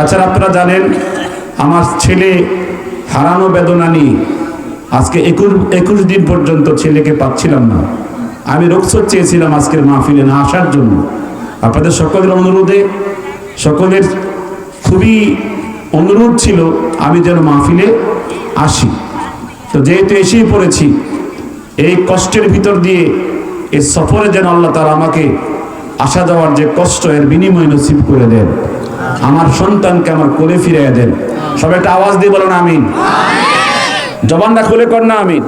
তাছাড়া আপনারা জানেন আমার ছেলে হারানো বেদনা নিয়ে আজকে 21 দিন পর্যন্ত ছেলেকে পাচ্ছিলাম না। আমি রুখসত চেয়েছিলাম আজকের মাহফিলে না আসার জন্য। আপনাদের সকলের অনুরোধে, সকলের খুবই অনুরোধ ছিল আমি যেন মাহফিলে আসি। তো যেহেতু এসেই পড়েছি, এই কষ্টের ভিতর দিয়ে এই সফরে যেন আল্লাহ তাআলা আমাকে আসা যাওয়ার যে কষ্ট, এর বিনিময় নসিব করে দেন। আমার সন্তানকে আমার কোলে ফিরিয়ে দেন। সবাই একটা আওয়াজ দিয়ে বলেন আমিন। জবানটা খুলে কর না আমিন।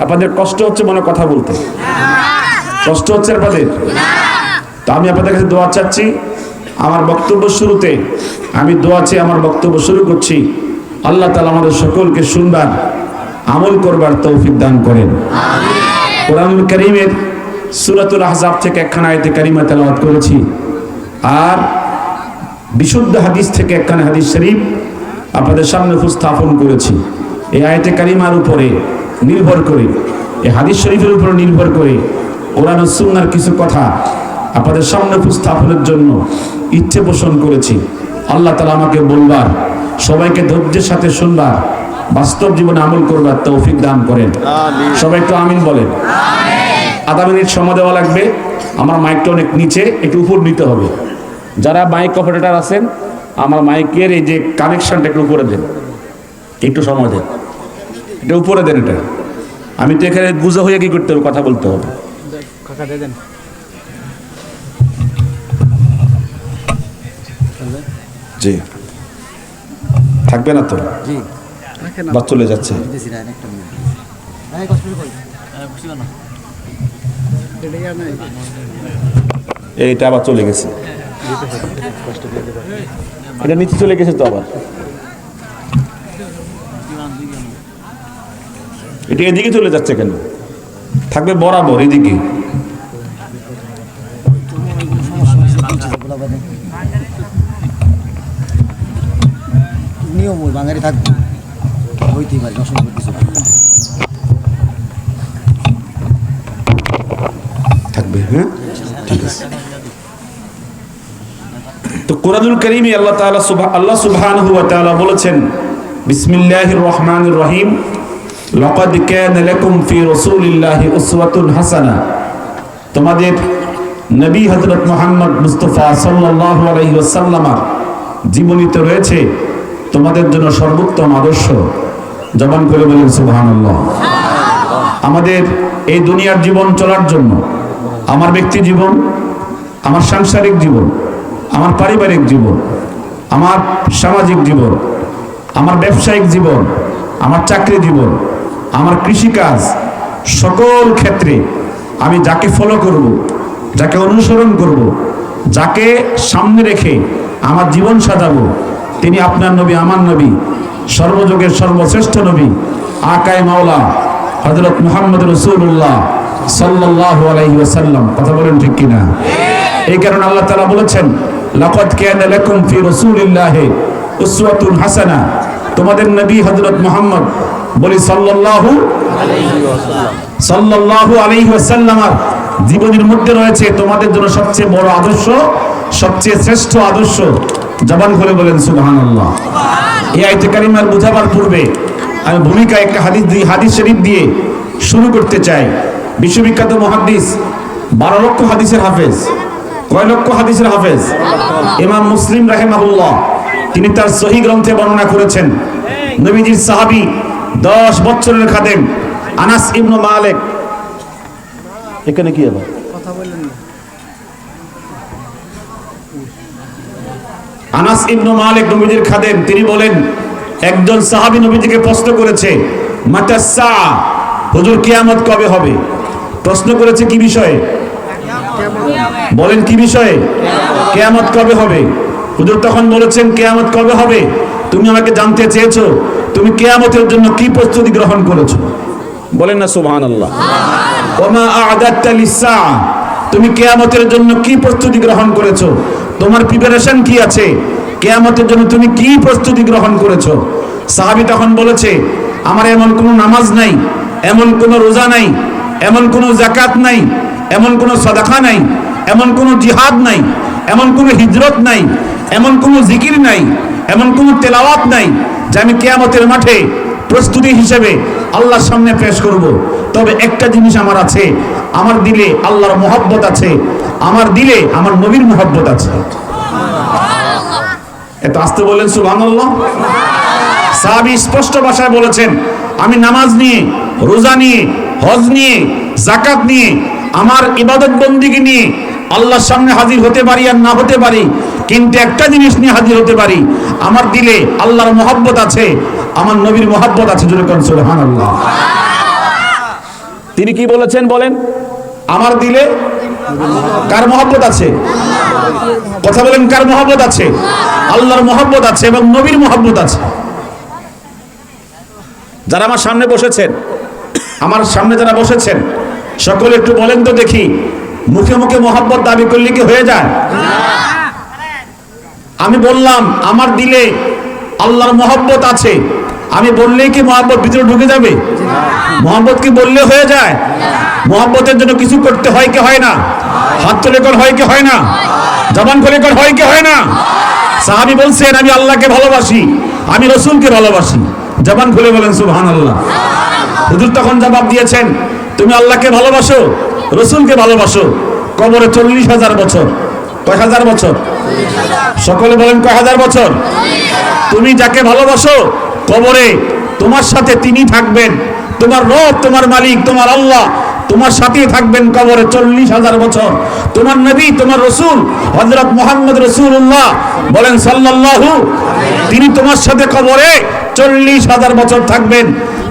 আপনাদের কষ্ট হচ্ছে মনে কথা বলতে? কষ্ট হচ্ছে আপনাদের? তো আমি আপনাদের কাছে দোয়া চাচ্ছি। আমার বক্তব্য শুরুতে আমি দোয়া চেয়ে আমার বক্তব্য শুরু করছি। আল্লাহ তাআলা আমাদের সকলকে শুনবার, আমল করবার তৌফিক দান করেন। কোরআনুল কারীমের সূরাতুল আহজাব থেকে একখানা আয়াতে কারিমা তেলাওয়াত করেছি, আর বিশুদ্ধ হাদিস থেকে একখানা হাদিস শরীফ আপনাদের সামনে উপস্থাপন করেছি। এই আয়াতে কারিমার উপরে নির্ভর করে, এই হাদিস শরীফের উপর নির্ভর করে কোরআন ও সুন্নাহর কিছু কথা আপনাদের সামনে উপস্থাপনের জন্য ইচ্ছে পোষণ করেছি। আল্লাহ তাআলা আমাকে বলবার, সবাইকে ধৈর্যের সাথে শুনবার, বাস্তব জীবনে আমল করবার তৌফিক দান করেন। সবাই একটু আমিন বলেন। আধা মিনিট সময় দেওয়া লাগবে। আমার মাইকটা অনেক নিচে, একটু উপর নিতে হবে। যারা মাইক অপারেটর আছেন, আমার মাইকের এই যে কানেকশনটা একটু উপরে দেন, একটু সময় দেন, এটা উপরে দেন। এটা আমি তো এখানে গুজা হয়ে কি করতে হবে, কথা বলতে হবে। জি থাকবে না তো? বা চলে যাচ্ছে? এইটা আবার চলে গেছে, এটা নিচে চলে গেছে তো আবার। এটা এদিকে চলে যাচ্ছে কেন? থাকবে বরাবর এদিকে। নিয়ম ওই বাঙালি থাকবে, হইতেই পারে, অসম্ভব কিছু থাকবে। হ্যাঁ, ঠিক আছে। তো কোরআনুল কারীমে আল্লাহ সুবহানাহু ওয়া তাআলা বলেছেন, বিসমিল্লাহির রহমানির রহিম, লাকাদ কানা লাকুম ফি রাসূলিল্লাহি উসওয়াতুন হাসানা। তোমাদের নবী হযরত মুহাম্মদ মুস্তাফা সাল্লাল্লাহু আলাইহি ওয়াসাল্লামের জীবনীতে রয়েছে তোমাদের জন্য সর্বোত্তম আদর্শ। জবান করে বলেন সুবহানাল্লাহ। আমাদের এই দুনিয়ার জীবন চলার জন্য, আমার ব্যক্তি জীবন, আমার সাংসারিক জীবন, আমার পারিবারিক জীবন, আমার সামাজিক জীবন, আমার ব্যবসায়িক জীবন, আমার চাকরি জীবন, আমার কৃষিকাজ, সকল ক্ষেত্রে আমি যাকে ফলো করব, যাকে অনুসরণ করব, যাকে সামনে রেখে আমার জীবন সাজাবো, তিনি আপনার নবী, আমার নবী, সর্বযুগের সর্বশ্রেষ্ঠ নবী, আকায়ে মাওলা হযরত মুহাম্মদ রাসূলুল্লাহ সাল্লাল্লাহু আলাইহি ওয়াসাল্লাম। কথা বলেন ঠিক কিনা? এই কারণে আল্লাহ তাআলা বলেছেন, লাকাদ কানা লাকুম ফি রাসূলিল্লাহি উসওয়াতুন হাসানা। তোমাদের নবী হযরত মুহাম্মদ, বলি সাল্লাল্লাহু আলাইহি ওয়াসাল্লামের জীবনের মধ্যে রয়েছে তোমাদের জন্য সবচেয়ে বড় আদর্শ, সবচেয়ে শ্রেষ্ঠ আদর্শ। জবান করে বলেন সুবহানাল্লাহ। এই আয়াতে কারিমার বুঝাবার পূর্বে আমি ভূমিকা একটা হাদিস শরীফ দিয়ে শুরু করতে চাই। বিশ্ববিখ্যাত মুহাদ্দিস, 12 লক্ষ হাদিসের হাফেজ। কয় লক্ষ হাদিসের হাফেজ? ইমাম মুসলিম রাহিমাহুল্লাহ, তিনি তার সহিহ গ্রন্থে বর্ণনা করেছেন, নবীজির সাহাবী 10 বছরের খাদেম আনাস ইবনে মালিক। এখানে কি হবে? কথা বলেন না। আনাস ইবনে মালিক নবীজির খাদেম, তিনি বলেন, একজন সাহাবী নবীজিকে প্রশ্ন করেছে, মাতা সা, হুজুর কিয়ামত কবে হবে? প্রশ্ন করেছে কি বিষয়ে? বলেন কি বিষয়ে? কিয়ামত কবে হবে? হুজুর তখন বলেছেন, কিয়ামত কবে হবে তুমি আমাকে জানতে চেয়েছো, তুমি কিয়ামতের জন্য কি প্রস্তুতি গ্রহণ করেছো? বলেন না সুবহানাল্লাহ। ওমা আ'দাততা লিস-সা, তুমি কিয়ামতের জন্য কি প্রস্তুতি গ্রহণ করেছো? তোমার প্রিপারেশন কি আছে? কিয়ামতের জন্য তুমি কি প্রস্তুতি গ্রহণ করেছো? সাহাবী তখন বলেছে, আমার এমন কোনো নামাজ নাই, এমন কোনো রোজা নাই, এমন কোনো যাকাত নাই, এমন কোনো সাদাকা নাই, এমন কোনো জিহাদ নাই, এমন কোনো হিজরত নাই, এমন কোনো জিকির নাই, এমন কোনো তেলাওয়াত নাই যে আমি কিয়ামতের মাঠে প্রস্তুতি হিসেবে আল্লাহর সামনে পেশ করব। তবে একটা জিনিস আমার আছে, আমার দিলে আল্লাহর মহব্বত আছে, আমার দিলে আমার নবীর মহব্বত আছে। এত আস্তে বলেন সুবহানাল্লাহ। সাহাবী স্পষ্ট ভাষায় বলেছেন, আমি নামাজ নিয়ে, রোজা নিয়ে, হজ নিয়ে, যাকাত নিয়ে, আমার ইবাদত বন্দিগি নিয়ে আল্লাহর সামনে হাজির হতে পারি আর না হতে পারি, কিন্তু একটা জিনিস নিয়ে হাজির হতে পারি, আমার দিলে আল্লাহর মহব্বত আছে, আমার নবীর মহব্বত আছে। জোরে কোন সুবহানাল্লাহ। তিনি কি বলেছেন বলেন? আমার দিলে কার মহব্বত আছে? কথা বলেন, কার মহব্বত আছে? আল্লাহর মহব্বত আছে এবং নবীর মহব্বত আছে। যারা আমার সামনে বসেছেন, আমার সামনে যারা বসেছেন, সকলে একটু বলেন তো দেখি, মুখে মুখে মহব্বত দাবি করলে কি হয়ে যায়? আমি বললাম আমার দিলে আল্লাহর মহব্বত আছে, আমি বললেই কি মহব্বত ভিতরে ঢুকে যাবে? মহব্বত কি বললে হয়ে যায়? মহব্বতের জন্য কিছু করতে হয় কি হয় না? হাত তুলে কর হয় কি হয় না? জবান খুলে কর হয় কি হয় না? সাহাবী বলছেন, আমি আল্লাহকে ভালোবাসি, আমি রাসূলকে ভালোবাসি। জবান খুলে বলেন সুবহানাল্লাহ। হুজুর তখন জবাব দিয়েছেন, তুমি আল্লাহকে ভালোবাসো, রাসূলকে ভালোবাসো, কবরে 40,000 বছর। কয় হাজার বছর? সকলে বলেন কয় হাজার বছর? তুমি যাকে ভালোবাসো কবরে তোমার সাথে তিনি থাকবেন, তোমার রব, তোমার মালিক, তোমার আল্লাহ তোমার সাথেই থাকবেন কবরে 40,000 বছর। তোমার নবী, তোমার রাসূল হযরত মুহাম্মদ রাসূলুল্লাহ বলেন সাল্লাল্লাহু, তিনি তোমার সাথে কবরে 40,000 বছর থাকবেন।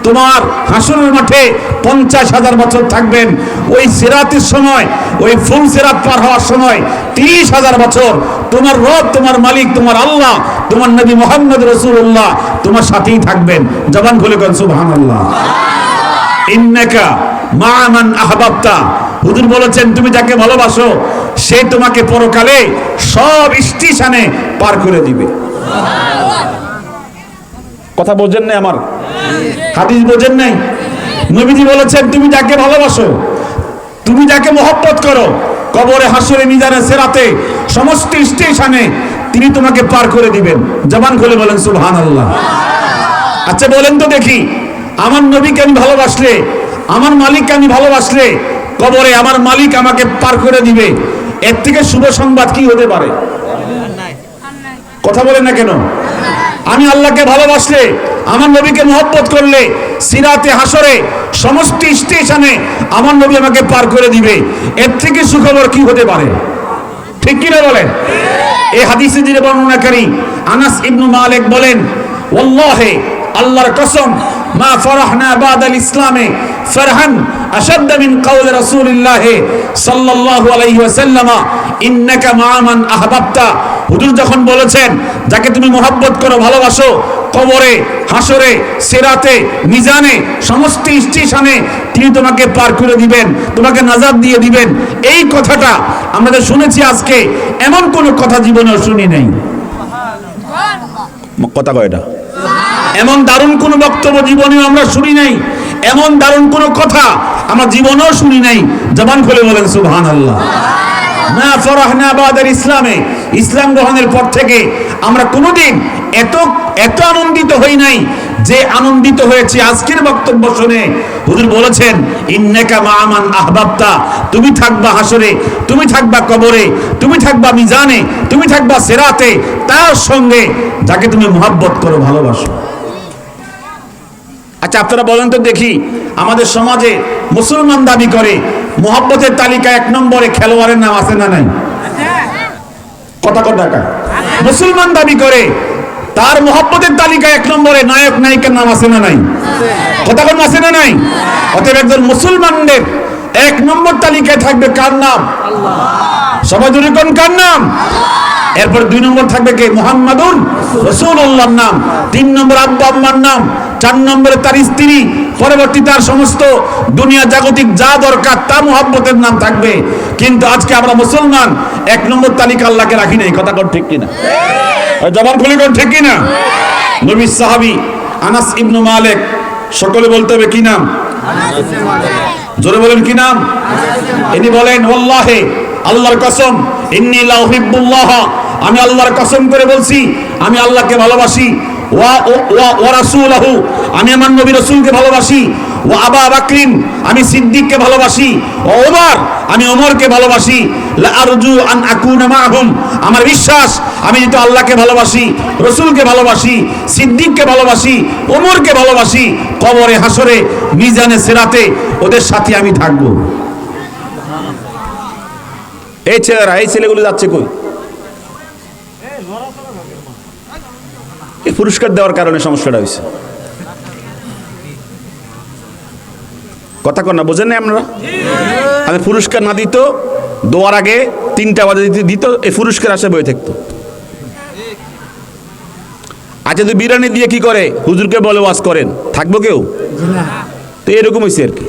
তোমার হাসরের মাঠে 50,000 বছর থাকবেন। ওই সিরাতের সময়, ওই ফুল সিরাত পার হওয়ার সময় 30,000 বছর তোমার রব, তোমার মালিক, তোমার আল্লাহ, তোমার নবী মুহাম্মদ রাসূলুল্লাহ তোমার সাথেই থাকবেন। জবান খুলে বলেন সুবহানাল্লাহ। ইন্নাকা মা মান আহবাবতা, হুজুর বলেছেন তুমি যাকে ভালোবাসো সে তোমাকে পরকালে সব স্টেশনে পার করে দিবে। কথা বোঝেন না আমার? হাদিস বোঝেন নাই? নবীজি বলেছেন তুমি যাকে ভালোবাসো, তুমি যাকে মহব্বত করো, কবরে, হাসরে, মিজানে, সিরাতে সমস্ত স্টেশনে তিনি তোমাকে পার করে দিবেন। জবান খুলে বলেন সুবহানাল্লাহ। আচ্ছা বলেন তো দেখি, আমার নবীকে আমি ভালোবাসলে, আমার মালিককে আমি ভালোবাসলে কবরে আমার মালিক আমাকে পার করে দিবে, এর থেকে শুভ সংবাদ কি হতে পারে? কথা বলেন না কেন? আমি আল্লাহকে ভালোবাসলে, আমার নবীকে মহব্বত করলে সিরাতে, হাসরে সমস্ত স্টেশনে আমার নবী আমাকে পার করে দিবে, এর থেকে সুখবর কি হতে পারে? ঠিক কি না বলেন? এই হাদিসে যিনি বর্ণনাকারী আনাস ইবনে মালিক বলেন, ওয়াল্লাহি, আল্লাহর কসম, মা ফারাহনা বাদাল ইসলামে ফারহান আশাদ্দ মিন কাওলি রাসূলিল্লাহ সাল্লাল্লাহু আলাইহি ওয়াসাল্লাম ইন্নাকা মা মান আহবাবতা। হুজুর যখন বলেছেন যাকে তুমি মহব্বত করো, ভালোবাসো, কবরে, হাসরে, সিরাতে, মিজানে সমস্ত স্টেশনে তিনি তোমাকে পার করে দিবেন, তোমাকে নাজাত দিয়ে দিবেন, এই কথাটা আমরা যে শুনেছি আজকে, এমন কোন কথা জীবনেও শুনি নাই। কথা কয়টা? এমন দারুণ কোন বক্তব্য জীবনেও আমরা শুনি নাই, এমন দারুণ কোন কথা আমরা জীবনেও শুনি নাই। জবান খুলে বলেন সুবহানাল্লাহ। মা ফারাহনা বাদাল ইসলামে, ইসলাম গ্রহণের পর থেকে আমরা কোনোদিন এত আনন্দিত হই নাই যে আনন্দিত হয়েছে আজকের বক্তব্য শুনে। হুজুর বলেছেন ইন্নাকা মা মান আহবাবতা, তুমি থাকবা হাসরে, তুমি থাকবা কবরে, তুমি থাকবা মিজানে, তুমি থাকবা সিরাতে, তার সঙ্গে যাকে তুমি মহব্বত করো, ভালোবাসো। আচ্ছা আপনারা বলেন তো দেখি, আমাদের সমাজে মুসলমান দাবি করে মহব্বতের তালিকায় 1 নম্বরে খেলোয়াড়ের নাম আছে না নাই? কথা টাকা মুসলমান দাবি করে তার মহব্বতের তালিকায় 1 নম্বরে নায়ক নায়িকার নাম আছে না নাই? কথা কোন আছে না নাই? অতএব একজন মুসলমানদের 1 নম্বর তালিকায় থাকবে কার নাম? আল্লাহ। সবাই জোরে কোন কার নাম? এরপর 2 নম্বর থাকবে কে? মুহাম্মাদুর রাসূলুল্লাহর নাম। 3 নম্বর আব্বা আম্মার নাম। 4 নম্বরে তার স্ত্রী, পরবর্তী তার সমস্ত দুনিয়া জাগতিক যা দরকার তা মুহাব্বতের নাম থাকবে। কিন্তু আজকে আমরা মুসলমান 1 নম্বর তালিকা আল্লাহকে রাখি নাই। কথা কোন ঠিক কিনা? জবান খুলে কোন ঠিক কিনা? নবী সাহাবী আনাস ইবনে মালিক, সকলে বলতে হবে কি নাম? আনাস ইবনে মালিক। জোরে বলেন কি নাম? ইনি বলেন ওয়াল্লাহি, আল্লাহর কসম, ইন্নী লা উহিব্বুল্লাহ, আমি আল্লাহর কসম করে বলছি আমি আল্লাহকে ভালোবাসি, ওয়া রাসূলহু, আমি আমার নবী রাসূলকে ভালোবাসি, ওয়া আবা বকরিন, আমি সিদ্দিককে ভালোবাসি, ও ওমর, আমি ওমরকে ভালোবাসি, লা আরজু আন আকুনা মাআহুম, আমার বিশ্বাস আমি যেহেতু আল্লাহকে ভালোবাসি, রাসূলকে ভালোবাসি, সিদ্দিককে ভালোবাসি, ওমরকে ভালোবাসি, কবরে হাসরে মিজানে সিরাতে ওদের সাথে আমি থাকব। এই ছেলেগুলো যাচ্ছে কই? এই পুরস্কার দেওয়ার কারণে সমস্যাটা হয়েছে। কথা কর না, বোঝেন না আপনারা? আমি পুরস্কার না দিত দোয়ার আগে 3টা বাজে দিত, এই পুরস্কার আসে বই থাকতো। আচ্ছা, তো বিরিয়ানি দিয়ে কি করে? হুজুরকে বলে ওয়াজ করেন, থাকবো কেউ? তো এরকম হয়েছে আর কি।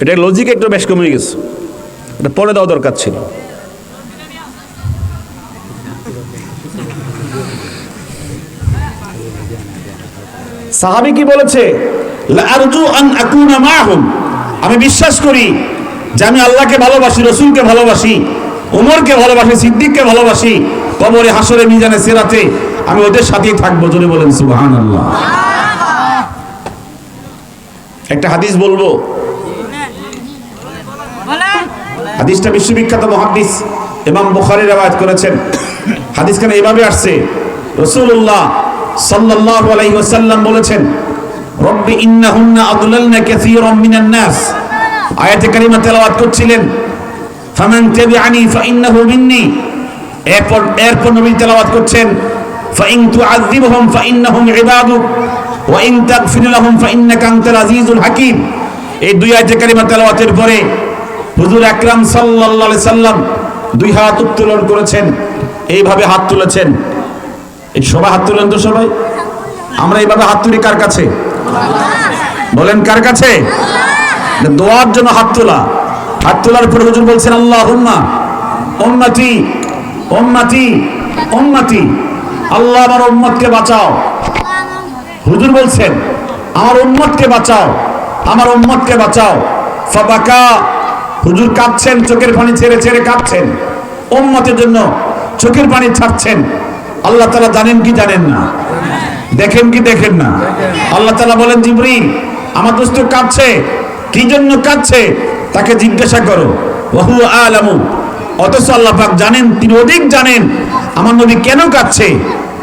এটা লজিক একটু বেশ কমে গেছে, এটা পরে দেওয়া দরকার ছিল। সাহাবী কি বলেছে? লা আরজু আন আকুনা মাআহুম, আমি বিশ্বাস করি যে আমি আল্লাহকে ভালোবাসি, রাসূলকে ভালোবাসি, ওমরকে ভালোবাসি, সিদ্দিককে ভালোবাসি, কবরে হাসরে মিজানে সিরাতে আমি ওদের সাথেই থাকবো। জোরে বলেন সুবহানাল্লাহ। একটা হাদিস বলবো, হাদিসটা বিশ্ববিখ্যাত মুহাদ্দিস ইমাম বুখারী রওয়ায়াত করেছেন। হাদিসখানে এভাবে আসছে, রাসূলুল্লাহ সাল্লাল্লাহু আলাইহি ওয়াসাল্লাম বলেছেন, রব্বি ইন্নাহুন্না আদলালনা কাসীরাম মিনান নাস, আয়াতে কারিমা তেলাওয়াত করছিলেন, ফামান তাবিআনি ফাইন্নাহু মিন্নি। এরপর নবী তেলাওয়াত করছেন, ফাইন তুআযিবহুম ফাইন্নাহুম ইবাদুক ওয়া ইন তাগফির লাহুম ফাইন্নাকা আনতাল আজিজুল হাকীম। এই দুই আয়াতে কারিমা তেলাওয়াতের পরে হুজুর আকরাম সাল্লাল্লাহু আলাইহি সাল্লাম 2 হাত উত্তোলন করেছেন, এইভাবে হাত তুলেছেন। এই সবাই হাত তুলেন তো সবাই? আমরা এইভাবে হাত তুলি কার কাছে? বলেন কার কাছে? দোয়ার জন্য হাত তোলা। হাত তোলার পরে হুজুর বলছেন, আল্লাহুম্মা উম্মতি উম্মতি উম্মতি, আল্লাহ আমার উম্মতকে বাঁচাও। হুজুর বলছেন আমার উম্মতকে বাঁচাও, আমার উম্মতকে বাঁচাও। ফাবাকা, হুজুর কাঁদছেন, চোখের পানি ছেড়ে ছেড়ে কাঁদছেন, উম্মতের জন্য চোখের পানি ছাড়ছেন। আল্লাহ তাআলা জানেন কি জানেন না? দেখেন কি দেখেন না? আল্লাহ তাআলা বলেন, জিবরিল আমার দোস্ত কাঁদছে, কি জন্য কাঁদছে তাকে জিজ্ঞাসা করো। ওয়া হুয়া আলামু, অথচ আল্লাহ পাক জানেন, তিনি অধিক জানেন আমার নবী কেন কাঁদছে।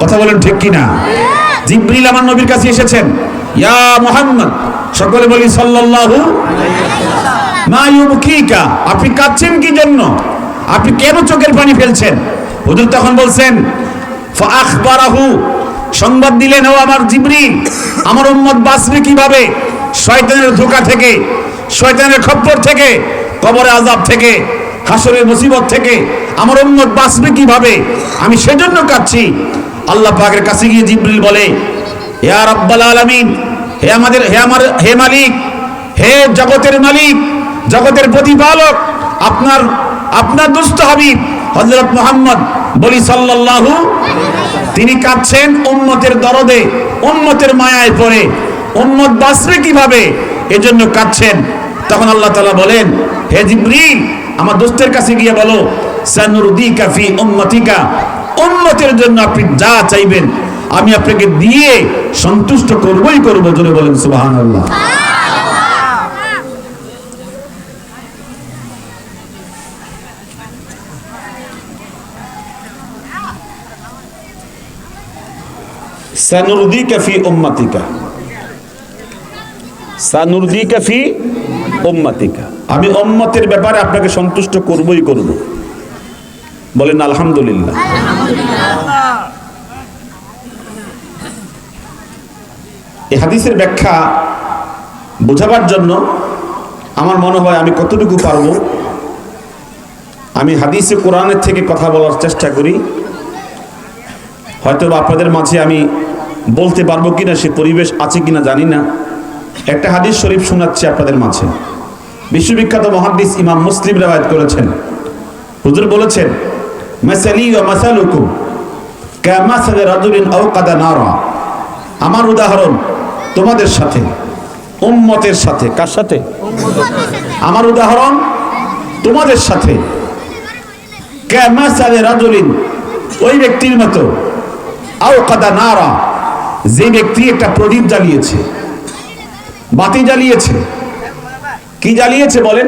কথা বলেন ঠিক কি না? জিবরিল আমার নবীর কাছে এসেছেন, ইয়া মুহাম্মদ, সকলে বলি সাল্লাল্লাহু মা ইউবকিকা, আপনি কাঁদছেন কি জন্য? আপনি কেন চোখের পানি ফেলছেন? হুজুর তখন বলছেন, ফাআখবারাহু, সংবাদ দিলেন, ও আমার জিবরিল, আমার উম্মত বাঁচবে কিভাবে শয়তানের ধোঁকা থেকে, শয়তানের খপ্পর থেকে, কবরে আযাব থেকে, হাসরের মুসিবত থেকে আমার উম্মত বাঁচবে কিভাবে, আমি সেজন্য কাঁদছি। আল্লাহ পাকের কাছে গিয়ে জিবরিল বলে, ইয়া রাব্বাল আলামিন, হে মালিক, হে জগতের মালিক, জগতের প্রতিপালক, আপনার দুস্থ হাবিব হযরত মুহাম্মদ বলি সাল্লাল্লাহু, তিনি কাঁদছেন উম্মতের দরদে, উম্মতের মায়ায় পড়ে, উম্মত বাঁচবে কিভাবে এজন্য কাঁদছেন। তখন আল্লাহ তাআলা বলেন, হে জিবরিল, আমার দোস্তের কাছে গিয়ে বলো, সানুরদিকা ফি উম্মতিকা, উম্মতের জন্য আপনি যা চাইবেন আমি আপনাকে দিয়ে সন্তুষ্ট করবই করব। জোরে বলেন সুবহানাল্লাহ। সানুরদিকা ফি উম্মতিকা, সানুরদিকা ফি উম্মতিকা, আমি উম্মতের ব্যাপারে আপনাকে সন্তুষ্ট করবই করব। বলেন আলহামদুলিল্লাহ। এই হাদিসের ব্যাখ্যা বোঝাবার জন্য আমার মনে হয় আমি কতটুকু পারবো, আমি হাদিসে কোরআনের থেকে কথা বলার চেষ্টা করি। হয়তো আপনাদের মাঝে আমি বলতে পারবো কিনা, সে পরিবেশ আছে কিনা জানি না। একটা হাদিস শরীফ শোনাচ্ছি আপনাদের মাঝে। বিশ্ববিখ্যাত মুহাদ্দিস ইমাম মুসলিম রওয়ায়াত করেছেন। হুজুর বলেছেন, মাসালি ওয়া মাসালুকুম কামাসালি রাজুলিন আওকাদা নারা, আমার উদাহরণ তোমাদের সাথে, উম্মতের সাথে। কার সাথে? আমার উদাহরণ তোমাদের সাথে কামাসালি রাজুলিন, ওই ব্যক্তির মতো, আওকাদা নারা, যে ব্যক্তি একটা প্রদীপ জ্বালিয়েছে, বাতি জ্বালিয়েছে। কি জ্বালিয়েছে বলেন?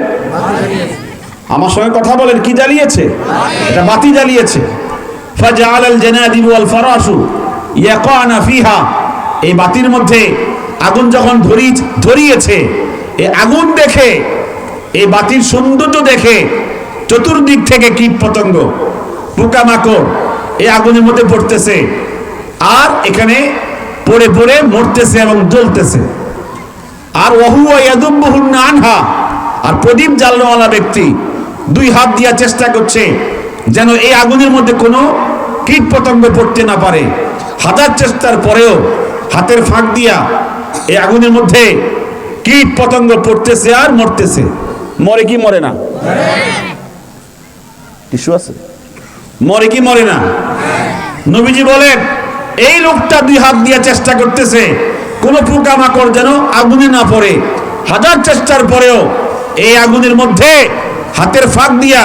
আমার সঙ্গে কথা বলেন, কি জ্বালিয়েছে? এটা বাতি জ্বালিয়েছে। ফাজআলাল জানাদিব ওয়াল ফারাশু ইয়াকানা ফিহা, এই বাতির মধ্যে আগুন যখন ধরিয়েছে, এই আগুন দেখে, এই বাতির সৌন্দর্য দেখে চতুর্দিক থেকে কীট পতঙ্গ, পোকামাকড় এই আগুনের মধ্যে পড়তেছে, আর এখানে পড়ে পড়ে মরতেছে এবং জ্বলতেছে। আর ওয়াহুয়া ইয়াদুব্বুহুন্না আনহা, আর প্রদীপ জ্বালানোওয়ালা ব্যক্তি দুই হাত দিয়া চেষ্টা করছে যেন এই আগুনের মধ্যে কোনো কীট পতঙ্গ পড়তে না পারে। হাজার চেষ্টার পরেও হাতের ফাঁক দিয়া এই আগুনের মধ্যে কীট পতঙ্গ পড়তেছে আর মরতেছে। মরে কি মরে না? কিছু আছে? মরে কি মরে না? নবীজি বলেন, এই লোকটা দুই হাত দিয়া চেষ্টা করতেছে কোন পোকামাকড় যেন আগুনে না পড়ে। হাজার চেষ্টার পরেও এই আগুনের মধ্যে হাতের ফাঁক দিয়া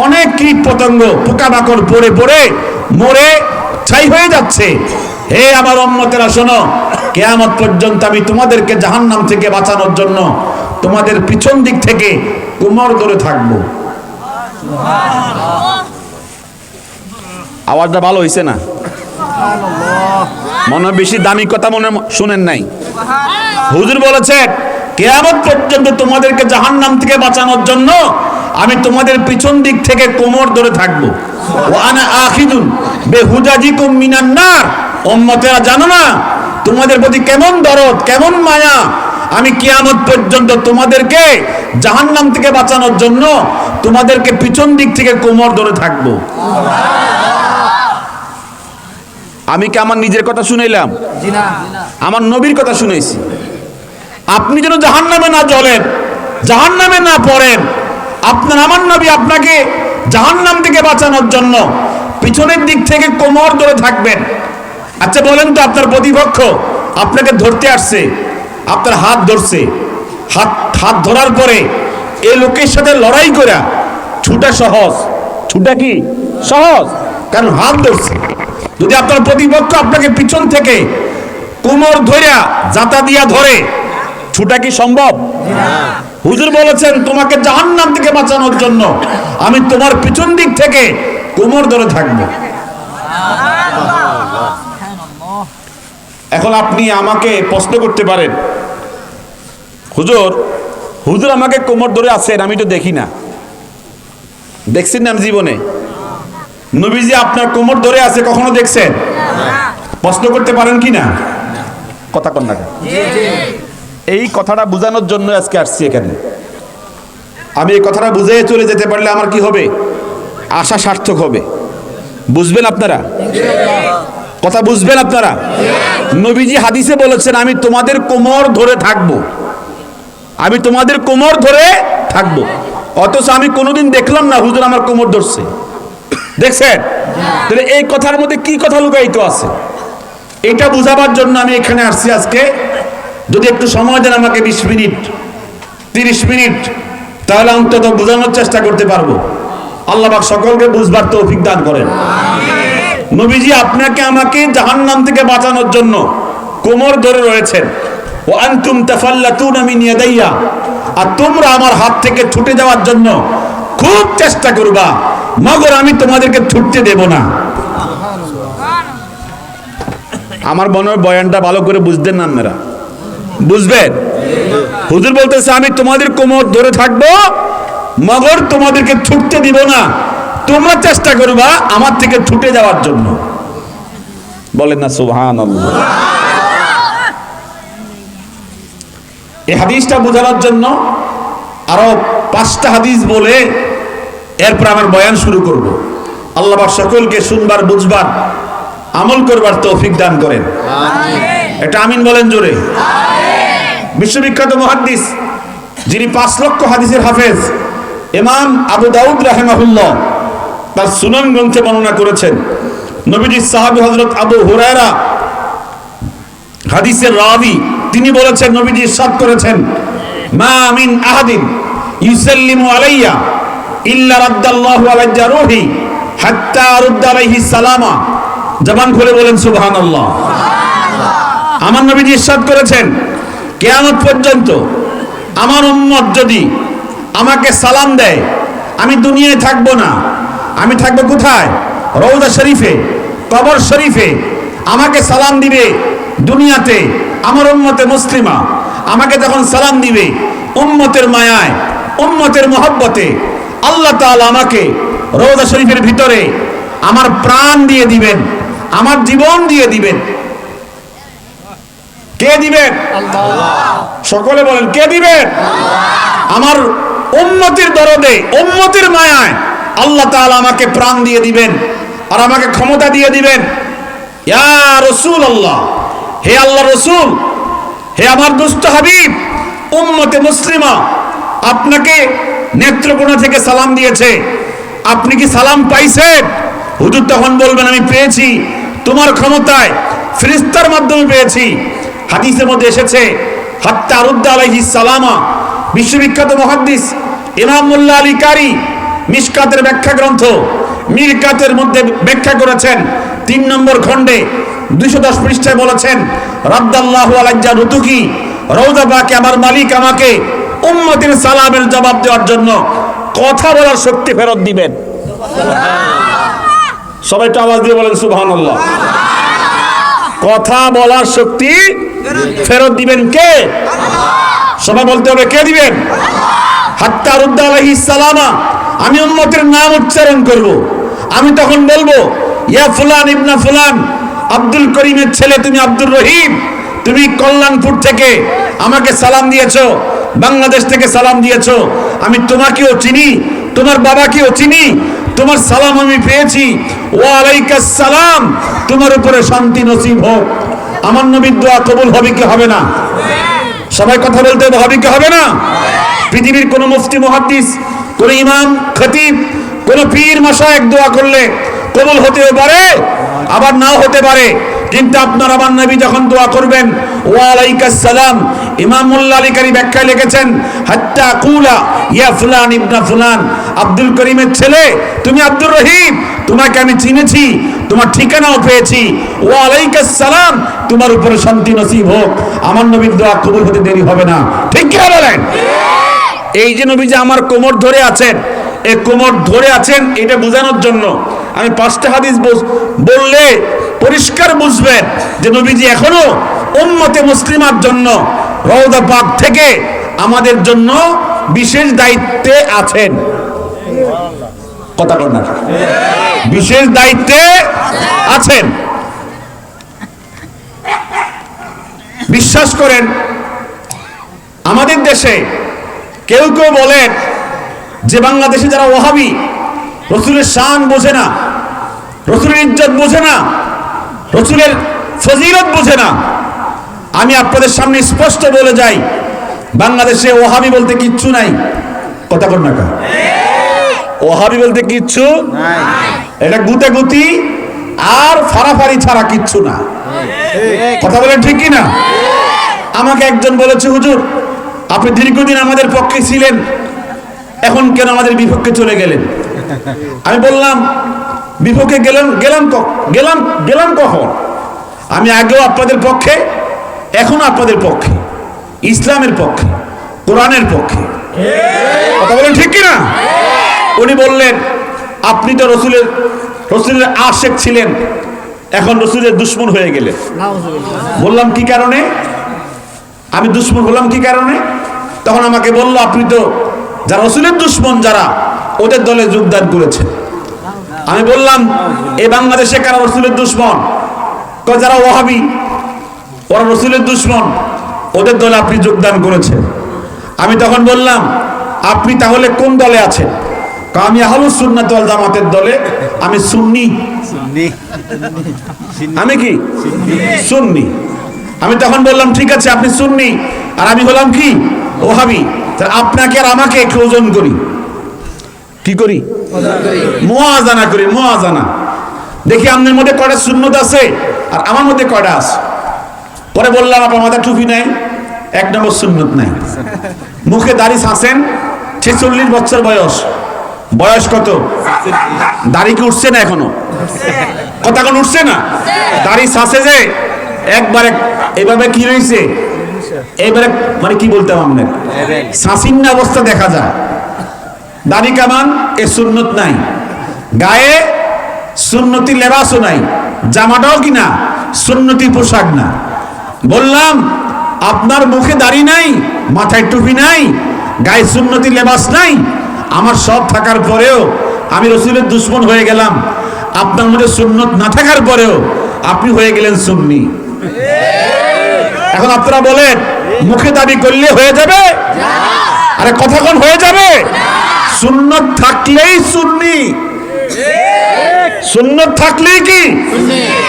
অনেক কীট পতঙ্গ, পোকামাকড় পড়ে পড়ে মরে ছাই হয়ে যাচ্ছে। হে আমার উম্মতেরা, শোনো, কিয়ামত পর্যন্ত আমি তোমাদেরকে জাহান্নাম থেকে বাঁচানোর জন্য তোমাদের পিছন দিক থেকে কোমর ধরে থাকবো। আওয়াজটা ভালো হইছে না? মনে বেশি দামি কথা মনে শুনেন নাই। হুজুর বলেছেন, কিয়ামত পর্যন্ত তোমাদেরকে জাহান্নাম থেকে বাঁচানোর জন্য আমি তোমাদের পিছন দিক থেকে কোমর ধরে থাকবো। ওয়া আনা আখিদুন বিহুজাজিকুম মিনান নার, উম্মতেরা জানো না তোমাদের প্রতি কেমন দরদ, কেমন মায়া। আমি কিয়ামত পর্যন্ত তোমাদেরকে জাহান্নাম থেকে বাঁচানোর জন্য তোমাদেরকে পিছন দিক থেকে কোমর ধরে থাকবো। আমি কি আমার নিজের কথা শুনাইলাম? আমার নবীর কথা শুনাইছি। আপনি যেন জাহান্নামে না জ্বলেন, জাহান্নামে না পড়েন, আপনার আমার নবী আপনাকে জাহান্নাম থেকে বাঁচানোর জন্য পিছনের দিক থেকে কোমর ধরে থাকবেন। আচ্ছা বলেন তো, আপনার প্রতিপক্ষ আপনাকে ধরতে আসছে, আপনার হাত ধরছে, হাত ধরার পরে এই লোকের সাথে লড়াই করা ছুটা সহজ? ছুটা কি সহজ? কারণ হাত ধরছে। যদি আপনার প্রতিপক্ষ আপনাকে পিছন থেকে কোমর ধইরা জাতা দিয়া ধরে, ছুটা কি সম্ভব? হুজুর বলেছেন, তোমাকে জাহান্নাম থেকে বাঁচানোর জন্য আমি তোমার পিছন দিক থেকে কোমর ধরে থাকব। এখন আপনি আমাকে প্রশ্ন করতে পারেন, হুজুর আমাকে কোমর ধরে আছেন, আমি তো দেখি না। দেখছেন না জীবনে? নবীজি আপনার কোমর ধরে আছে, কখনো দেখছেন? প্রশ্ন করতে পারেন কি না? কথা কন না। এই কথাটা বোঝানোর জন্য আজকে আসছি এখানে। আমি এই কথাটা বুঝে চলে যেতে পারলে আমার কি হবে? আশা সার্থক হবে। বুঝবেন আপনারা? কথা বুঝবেন আপনারা? নবীজি হাদিসে বলেছেন, আমি তোমাদের কোমর ধরে থাকবো, আমি তোমাদের কোমর ধরে থাকবো। অথচ আমি কোনোদিন দেখলাম না হুজুর আমার কোমর ধরছে। দেখছেন? তাহলে এই কথার মধ্যে কি কথা লুকায়িত আছে, এটা বুঝাবার জন্য আমি এখানে আসছি আজকে। যদি একটু সময় দেন আমাকে, 20 মিনিট 30 মিনিট, তাহলে অন্তত বোঝানোর চেষ্টা করতে পারবো। আল্লাহ পাক সকলকে বুঝবার তৌফিক দান করেন। নবীজি আপনাকে আমাকে জাহান্নাম থেকে বাঁচানোর জন্য কোমর ধরে রয়েছেন। ওয়া আনতুম তাফাল্লাতুনা মিন ইয়াদাইয়া, আর তোমরা আমার হাত থেকে ছুটে যাওয়ার জন্য খুব চেষ্টা করবা, মগর আমি তোমাদেরকে ছুটতে দেব না। আমার মনে হয় বয়ানটা ভালো করে বুঝতেন না আপনারা? বুঝবেন? হুজুর বলতেছে, আমি তোমাদের কোমর ধরে থাকবো, মগর তোমাদেরকে ছুটতে দিব না। তোমরা চেষ্টা করবা আমার থেকে ছুটে যাওয়ার জন্য। বলেন না সুবহানাল্লাহ। এই হাদিসটা বোঝানোর জন্য আরো 5টা হাদিস বলে এরপর আমার বয়ান শুরু করব। আল্লাহ পাক সকলকে শুনবার, বুঝবার, আমল করবার তৌফিক দান করেন। এটা আমিন বলেন জোরে। বিশ্ববিখ্যাত মুহাদ্দিস, যিনি 5 লক্ষ হাদিসের হাফেজ, ইমাম আবু দাউদ রাহিমাহুল্লাহ তার সুনান গ্রন্থে বর্ণনা করেছেন, নবীজির সাহাবী হযরত আবু হুরায়রা হাদিসের রাবি, তিনি বলেছেন, নবীজি ইরশাদ করেছেন, মা মিন আহাদিন ইউসাল্লিমু আলাইয়া ইল্লা রাদ্দাল্লাহু আলা জারুহি হাত্তা আরুদ্দা আলাইহিস সালামা। জবান খুলে বলেন সুবহানাল্লাহ। আমার নবীজি ইরশাদ করেছেন, কিয়ামত পর্যন্ত আমার উম্মত যদি আমাকে সালাম দেয়, আমি দুনিয়ায় থাকবো না, আমি থাকবো কোথায়? রওজা শরীফে, কবর শরীফে। আমাকে সালাম দিবে দুনিয়াতে আমার উম্মতে মুসলিমা, আমাকে যখন সালাম দিবে উম্মতের মায়ায়, উম্মতের মহব্বতে, আল্লাহ তাআলা আমাকে রওজা শরীফের ভিতরে আমার প্রাণ দিয়ে দিবেন, আমার জীবন দিয়ে দিবেন। কে দিবেন? সকলে বলেন, কে দিবেন? আমার উম্মতের দরদে, উম্মতের মায়ায় আল্লাহ তাআলা আমাকে প্রাণ দিয়ে দিবেন আর আমাকে ক্ষমতা দিয়ে দিবেন। ইয়া রাসূলুল্লাহ, হে আল্লাহ রাসূল, হে আমার দুস্থ হাবিব, উম্মতে মুসলিমা আপনাকে নেত্রকোনা থেকে সালাম দিয়েছে, আপনি কি সালাম পাইছেন? হুজুর তখন বলবেন, আমি পেয়েছি, তোমার ক্ষমতায় ফেরেশতার মাধ্যমে পেয়েছি। হাদিসের মধ্যে এসেছে, হাত্তা রুদ্দা আলাইহিস সালামা। বিশ্ববিখ্যাত মুহাদ্দিস ইমাম মোল্লা আলী কারি মিশকাতের ব্যাখ্যা গ্রন্থ মিরকাতের মধ্যে ব্যাখ্যা করেছেন 3 নম্বর খণ্ডে 210 পৃষ্ঠায় বলেছেন, রাদ্দাল্লাহু আলাইজা রুতুকি, রওজা পাকে আমার মালিক আমাকে উম্মতের সালামের জবাব দেওয়ার জন্য কথা বলার শক্তি ফেরত দিবেন। সবাই একটু আওয়াজ দিয়ে বলেন সুবহানাল্লাহ। কথা বলার শক্তি ফেরত দিবেন কে? সবাই বলতে হবে, কে দিবেন? হাত্তা রুদ্দা আলাইহিস সালামা। আমি উম্মতের নাম উচ্চারণ করব, আমি তখন বলবো, ইয়া ফুলান ইবনা ফুলান, আব্দুল করিমের ছেলে তুমি আব্দুর রহিম, তুমি কল্যাণপুর থেকে আমাকে সালাম দিয়েছো, বাংলাদেশ থেকে সালাম দিয়েছো, আমি তোমাকেও চিনি, তোমার বাবাকেও চিনি, তোমার সালাম আমি পেয়েছি। ওয়া আলাইকাস সালাম, তোমার উপরে শান্তি নসিব হোক। আমার নবীর দোয়া কবুল হবে কি হবে না? সবাই কথা বলতে হবে কি হবে না? পৃথিবীর কোন মুফতি মুহাদ্দিস, কোন ইমাম খতিব, কোন পীর মাশায়েখ দোয়া করলে কবুল হতেও পারে, আবার নাও হতে পারে, কিন্তু আপনার আমার নবী যখন দোয়া করবেন, ওয়া আলাইকাস সালাম, ইমাম মোল্লা আলী কারি ব্যাখ্যায় লিখেছেন, হাত্তা কুলা ইয়া ফুলান ইবনা ফুলান, আব্দুল করিমের ছেলে তুমি আব্দুর রহিম, তোমাকে আমি চিনেছি, তোমার ঠিকানাও পেয়েছি। ওয়া আলাইকাস সালাম, তোমার উপরে শান্তি নসিব হোক। আমার নবীর দোয়া কবুল হতে দেরি হবে না। ঠিক কি বলেন? এই যে নবী যে আমার কোমর ধরে আছেন, এই কোমর ধরে আছেন এটা বোঝানোর জন্য আমি 5টা হাদিস বললে পরিষ্কার বুঝবেন যে নবীজি এখনো উম্মতে মুসলিমার জন্য রওজা পাক থেকে আমাদের জন্য বিশেষ দায়িত্বে আছেন। কথা বলেন না? বিশেষ দায়িত্বে আছেন। বিশ্বাস করেন, আমাদের দেশে কেউ কেউ বলেন যে বাংলাদেশে যারা ওয়াহাবি, রসুলের শান বোঝে না, রসুলের ইজ্জত বোঝে না, রসুলের ফজিলত বোঝে না। আমি আপনাদের সামনে স্পষ্ট বলে যাই, বাংলাদেশে ওয়াহাবি বলতে কিচ্ছু নাই। কথা বল না? ওয়াহাবি বলতে কিচ্ছু নাই, এটা গুতাগুতি আর ফাড়াফাড়ি ছাড়া কিচ্ছু না। কথা বলেন ঠিক কি না? আমাকে একজন বলেছে, হুজুর আপনি দীর্ঘদিন আমাদের পক্ষে ছিলেন, এখন কেন আমাদের বিপক্ষে চলে গেলেন? আমি বললাম, বিপক্ষে গেলাম কখন? আমি আগেও আপনাদের পক্ষে, এখন আপনাদের পক্ষে, ইসলামের পক্ষে, কোরআনের পক্ষে। কথা বলেন ঠিক কিনা? উনি বললেন, আপনি তো রসুলের আশেক ছিলেন, এখন রসুলের দুশমন হয়ে গেলেন। বললাম কি কারণে? আমি দুশমন হলাম কি কারণে? তখন আমাকে বলল, আপনি তো যারা রসুলের দুশমন যারা, ওদের দলে যোগদান করেছেন। আমি বললাম, এই বাংলাদেশে কারা রসুলের দুশমন? যারা ওয়াহাবি, ওরা রসুলের দুশমন, ওদের দলে আপনি যোগদান করেছেন। আমি তখন বললাম, আপনি তাহলে কোন দলে আছেন? আমি আহলুস সুন্নাত ওয়াল জামাতের দলে, আমি সুন্নি। আমি কি সুন্নি? আমি তখন বললাম, ঠিক আছে আপনি সুন্নি আর আমি হলাম কি ওয়াহাবি, আপনাকে আর আমাকে একটু ওজন করি। কি করি? মুওয়াজানা করি, মুওয়াজানা। দেখি আপনার মধ্যে কয়টা সুন্নত আছে আর আমার মধ্যে কয়টা আছে। পরে বললাম, আপনার মাথায় টুপি নাই, 1 নম্বর সুন্নত নাই। মুখে দাড়ি ছাঁচেন, 46 বছর বয়স, বয়স কত? দাড়ি কি উঠছে না এখনো? কথা কোন উঠছে না? দাড়ি ছাসে যে একবারে এইভাবে কি রয়েছে, এইবারে মানে কি বলতাম আপনার শাসিন্ন অবস্থা দেখা যায়। দাড়ি কামান এ সুন্নত নাই, গায়ে সুন্নতি লেবাসও নাই, জামাটাও কিনা সুন্নতি পোশাক না। বললাম আপনার মুখে দাড়ি নাই, মাথায় টুপি নাই, গায়ে সুন্নতি লেবাস নাই, আমার সব থাকার পরেও আমি রসুলের দুশমন হয়ে গেলাম। আপনার মধ্যে সুন্নত না থাকার পরেও আপনি হয়ে গেলেন সুন্নি। এখন আপনারা বলেন মুখে দাবি করলে হয়ে যাবে? আরে কথা কোন হয়ে যাবে? সুন্নত থাকলেই সুন্নি, সুন্নত থাকলেই কি?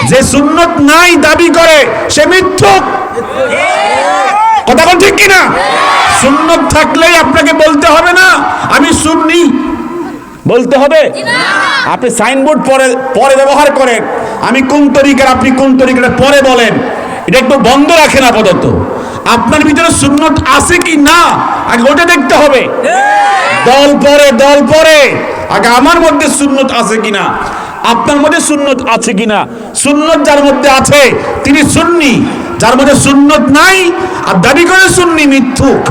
যে সুন্নত নাই দাবি করে সে মিথ্যুক। কথা কোন ঠিক কিনা? সুন্নত থাকলেই আপনাকে বলতে হবে না আমি সুন্নি, বলতে হবে? আপনি সাইনবোর্ড পরে পরে ব্যবহার করেন, আমি কোন তরিকার, আপনি কোন তরিকার পরে বলেন, এটা একটু বন্ধ রাখেন আপাতত। আপনার ভিতরে সুন্নত আছে কি না আগে ওটা দেখতে হবে। দল পরে আগে আমার মধ্যে সুন্নত আছে কিনা, আপনার মধ্যে সুন্নত আছে কিনা। সুন্নত যার মধ্যে আছে তিনি সুন্নি, যার মধ্যে সুন্নত নাই আর দাবি করে সুন্নি মিথ্যুক।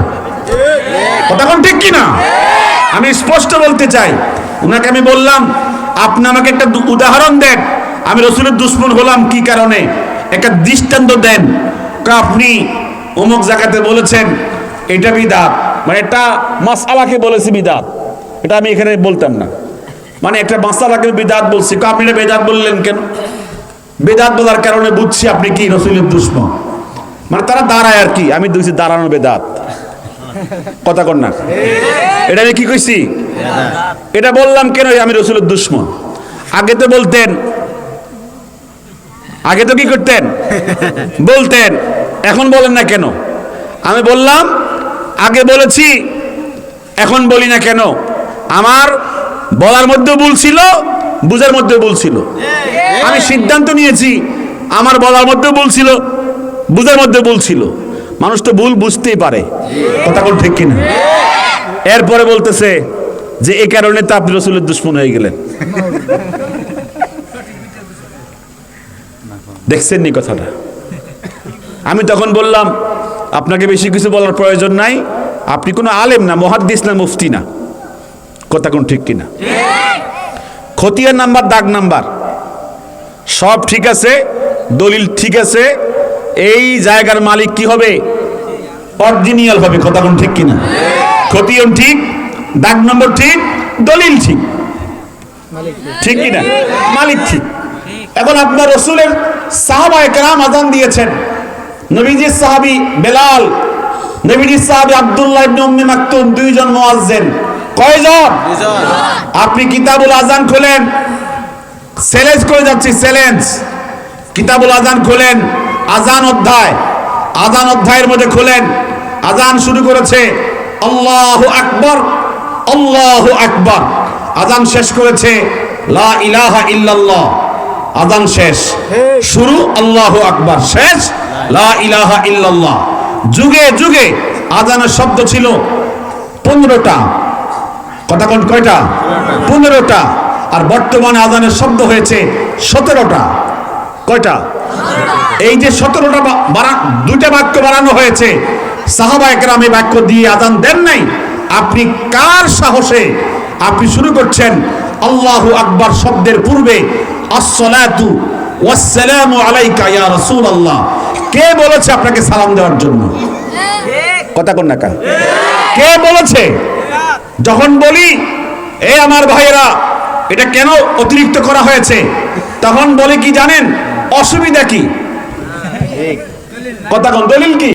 কথা কোন ঠিক কিনা? আমি স্পষ্ট বলতে চাই। উনাকে আমি বললাম আপনি আমাকে একটা উদাহরণ দেন, আমি রসুলের দুশমন হলাম কি কারণে, একটা দৃষ্টান্ত দেন। আপনি অমুক জায়গাতে বলেছেন এটা বিদাত, মানে একটা মাসআলাকে বলেছি বিদাত, এটা আমি এখানে বলতাম না, মানে একটা মাসআলাকে বিদাত বলছি। আপনি এটা বেদাত বললেন কেন? বেদাত বলার কারণে বুঝছি আপনি কি রসুলের দুশমন, মানে তারা দাঁড়ায় আর কি, আমি বুঝছি দাঁড়ানো বেদাত। কথা কর না, এটা আমি কি কইছি? এটা বললাম কেন আমি রসুলের দুশমন? আগে তো বলতেন, আগে তো কি করতেন? বলতেন, এখন বলেন না কেন? আমি বললাম আগে বলেছি, এখন বলি না কেন? আমার বলার মধ্যে ভুল ছিল, বুঝার মধ্যে ভুল ছিল। আমি সিদ্ধান্ত নিয়েছি আমার বলার মধ্যে ভুল ছিল, বুঝার মধ্যে ভুল ছিল। মানুষ তো ভুল বুঝতেই পারে, কথা বল ঠিক কিনা? এরপরে বলতেছে যে এই কারণে তো আপনি রসুলের দুশমন হয়ে গেলেন। দেখছেন নি কথাটা? আমি তখন বললাম আপনাকে বেশি কিছু বলার প্রয়োজন নাই, আপনি কোনো আলেম না, মুহাদ্দিস না, মুফতি না। কথা কোন ঠিক কিনা? খতিয়ান নাম্বার, দাগ নাম্বার সব ঠিক আছে, দলিল ঠিক আছে, এই জায়গার মালিক কি হবে? অরিজিনাল হবে। কথা কোন ঠিক কিনা? খতিয়ান ঠিক, দাগ নম্বর ঠিক, দলিল ঠিক, ঠিক কিনা? মালিক ঠিক। এখন আপনার রসুলের সাহাবায়ে কেরাম আযান দিয়েছেন, নবীজির সাহাবী বেলাল, নবীজির সাহাবী আব্দুল্লাহ ইবনে উম্মে মাকতুম, দুইজন মুয়াজ্জিন। কয়জন? আপনি কিতাবুল আযান খোলেন, চ্যালেঞ্জ করে যাচ্ছি, চ্যালেঞ্জ। কিতাবুল আযান খোলেন, আযান অধ্যায়, আযান অধ্যায়ের মধ্যে খোলেন, আযান শুরু করেছে আল্লাহু আকবার, আল্লাহু আকবার। আযান শেষ করেছে লা ইলাহা ইল্লাল্লাহ। আযান শেষ, শুরু আল্লাহু আকবার, শেষ লা ইলাহা ইল্লাল্লাহ। যুগে যুগে আযানের শব্দ ছিল 15টা। কথা কোন কয়টা? 15টা। আর বর্তমানে আযানের শব্দ হয়েছে 17টা। কয়টা? এই যে 17টা দুইটা বাক্য বানানো হয়েছে, সাহাবায়ে কেরাম এই বাক্য দিয়ে আযান দেন নাই। আপনি কার সাহসে আপনি শুরু করছেন আল্লাহু আকবার শব্দের পূর্বে আসসালাতু ওয়াসসালামু আলাইকা ইয়া রাসূলুল্লাহ? কে বলেছে আপনাকে সালাম দেওয়ার জন্য? কথা কোন না? কে বলেছে? যখন বলি এ আমার ভাইয়েরা এটা কেন অতিরিক্ত করা হয়েছে, তখন বলে কি জানেন? অসুবিধা কি? কথা কোন? দলিল কি?